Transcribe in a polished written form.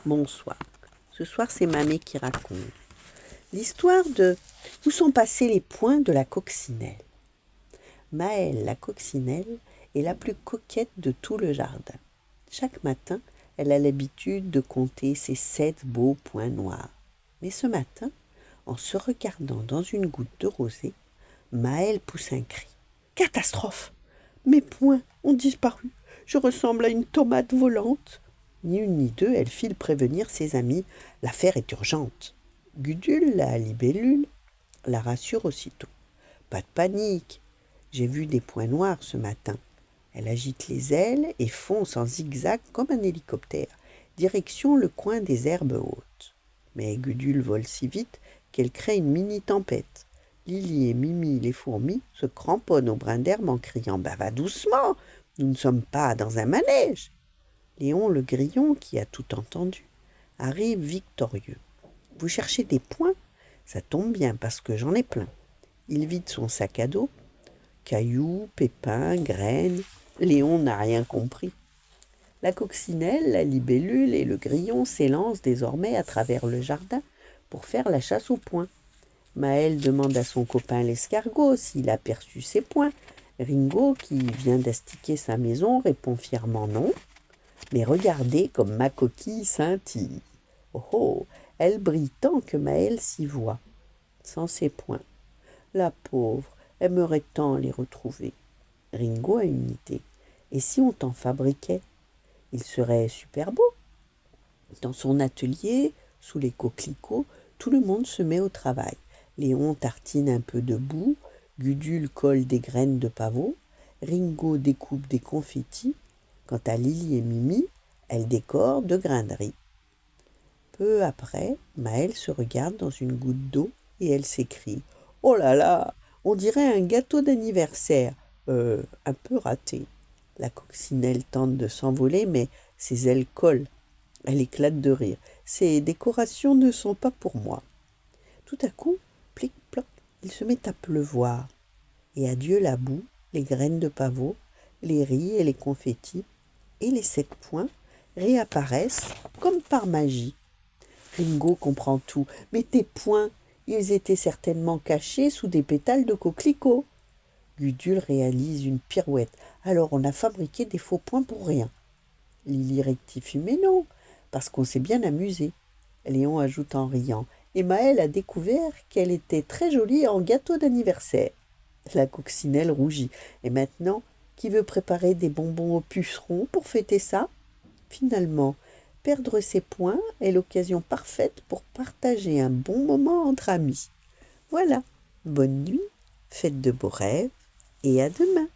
Bonsoir. Ce soir, c'est Mamé qui raconte l'histoire de où sont passés les points de la coccinelle. Maëlle, la coccinelle, est la plus coquette de tout le jardin. Chaque matin, elle a l'habitude de compter ses 7 beaux points noirs. Mais ce matin, en se regardant dans une goutte de rosée, Maëlle pousse un cri. Catastrophe! Mes points ont disparu. Je ressemble à une tomate volante. Ni une ni deux, elle file prévenir ses amis. L'affaire est urgente. Gudule, la libellule, la rassure aussitôt. Pas de panique. J'ai vu des points noirs ce matin. Elle agite les ailes et fonce en zigzag comme un hélicoptère, direction le coin des herbes hautes. Mais Gudule vole si vite qu'elle crée une mini-tempête. Lily et Mimi, les fourmis, se cramponnent au brin d'herbe en criant « Va doucement, nous ne sommes pas dans un manège !» Léon le grillon, qui a tout entendu, arrive victorieux. « Vous cherchez des points ? Ça tombe bien parce que j'en ai plein. » Il vide son sac à dos. Cailloux, pépins, graines. Léon n'a rien compris. La coccinelle, la libellule et le grillon s'élancent désormais à travers le jardin pour faire la chasse aux points. Maëlle demande à son copain l'escargot s'il a perçu ses points. Ringo, qui vient d'astiquer sa maison, répond fièrement non. Mais regardez comme ma coquille scintille. Oh oh, elle brille tant que Maëlle s'y voit. Sans ses points. La pauvre aimerait tant les retrouver. Ringo a une idée. Et si on t'en fabriquait? Il serait super beau. Dans son atelier, sous les coquelicots, tout le monde se met au travail. Léon tartine un peu de boue, Gudule colle des graines de pavot, Ringo découpe des confettis. Quant à Lily et Mimi, elles décorent de grains de riz. Peu après, Maëlle se regarde dans une goutte d'eau et elle s'écrie « Oh là là, on dirait un gâteau d'anniversaire, un peu raté. » La coccinelle tente de s'envoler, mais ses ailes collent. Elle éclate de rire. « Ces décorations ne sont pas pour moi. » Tout à coup, plic-ploc, il se met à pleuvoir. Et adieu la boue, les graines de pavot, les riz et les confettis, et les 7 points réapparaissent comme par magie. Ringo comprend tout. Mais tes points, ils étaient certainement cachés sous des pétales de coquelicot. Gudule réalise une pirouette. Alors on a fabriqué des faux points pour rien. Lily rectifie. Mais non, parce qu'on s'est bien amusé. Léon ajoute en riant. Et Maëlle a découvert qu'elle était très jolie en gâteau d'anniversaire. La coccinelle rougit. Et maintenant, qui veut préparer des bonbons aux pucerons pour fêter ça? Finalement, perdre ses points est l'occasion parfaite pour partager un bon moment entre amis. Voilà, bonne nuit, faites de beaux rêves et à demain.